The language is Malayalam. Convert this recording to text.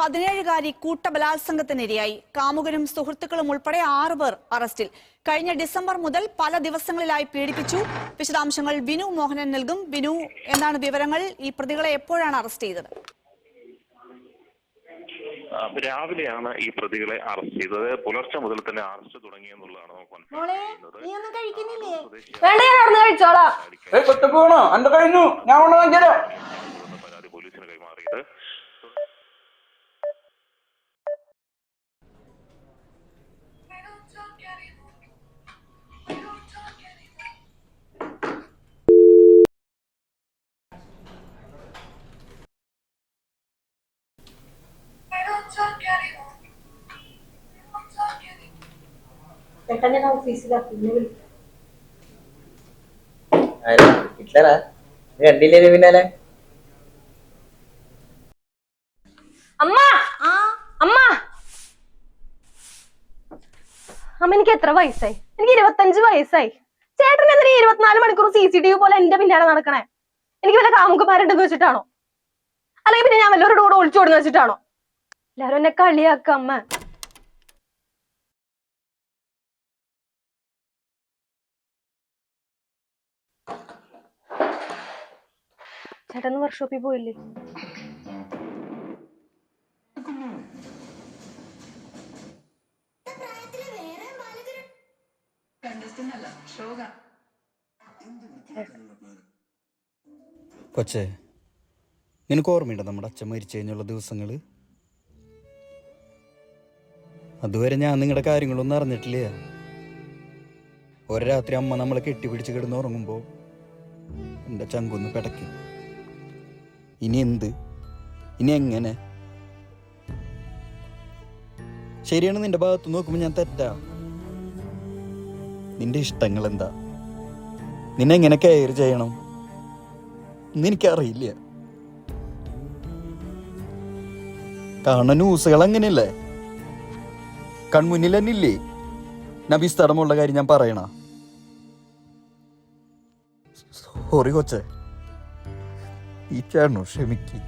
17കാരി കൂട്ടബലാത്സംഗത്തിനിരയായി. കാമുകനും സുഹൃത്തുക്കളും ഉൾപ്പെടെ 6 പേർ അറസ്റ്റിൽ. കഴിഞ്ഞ ഡിസംബർ മുതൽ പല ദിവസങ്ങളിലായി പീഡിപ്പിച്ചു. വിശദാംശങ്ങൾ ബിനു മോഹനൻ നൽകും. ബിനു, എന്താണ് വിവരങ്ങൾ? ഈ പ്രതികളെ എപ്പോഴാണ് അറസ്റ്റ് ചെയ്തത്? രാവിലെയാണ് ഈ പ്രതികളെ അറസ്റ്റ് ചെയ്തത്. പുലർച്ചെ മുതൽ തന്നെ അറസ്റ്റ് തുടങ്ങിയെന്നുള്ളതാണ് പരാതി പോലീസിന് കൈമാറിയത്. കണ്ടില്ലേ പിന്നാലെ അമ്മ അമ്മ അമ്മ എനിക്ക് എത്ര വയസ്സായി? എനിക്ക് 25 വയസ്സായി. ചേട്ടൻ എന്തിനാ 24 മണിക്കൂർ CCTV പോലെ എന്റെ പിന്നാലെ നടക്കണേ? എനിക്ക് വല്ല കാമുകന്മാരുണ്ടെന്ന് വെച്ചിട്ടാണോ? അല്ലെങ്കിൽ പിന്നെ ഞാൻ വല്ലവരുടെ കൂടെ ഒളിച്ചോടുന്ന വെച്ചിട്ടാണോ? എല്ലാരും എന്നെ കളിയാക്ക അമ്മ. ചേട്ടൻ വർക്ക്ഷോപ്പിൽ പോയില്ലേ? കൊച്ചേ, നിനക്ക് ഓർമ്മയുണ്ടോ നമ്മുടെ അച്ഛൻ മരിച്ചു കഴിഞ്ഞുള്ള ദിവസങ്ങള്? അതുവരെ ഞാൻ നിങ്ങളുടെ കാര്യങ്ങളൊന്നും അറിഞ്ഞിട്ടില്ല. ഒരു രാത്രി അമ്മ നമ്മളെ കെട്ടിപ്പിടിച്ച് കിടന്നുറങ്ങുമ്പോൾ എൻ്റെ ചങ്കൊന്ന് പിടയ്ക്കും. ഇനി എന്ത്, ഇനി എങ്ങനെ? ശരിയാണ്, നിന്റെ ഭാഗത്ത് നോക്കുമ്പോൾ ഞാൻ തെറ്റാ. നിന്റെ ഇഷ്ടങ്ങൾ എന്താ? നിന്നെ എങ്ങനെ കെയർ ചെയ്യണം എന്നെനിക്കറിയില്ല. കാണുന്ന ന്യൂസുകൾ അങ്ങനെയല്ലേ? കൺമുന്നിൽ തന്നെ ഇല്ലേ നബിസ്തടമുള്ള കാര്യം ഞാൻ പറയണ? സോറി കൊച്ചേ, ഈ ചേട്ടനോ ക്ഷമിക്ക്.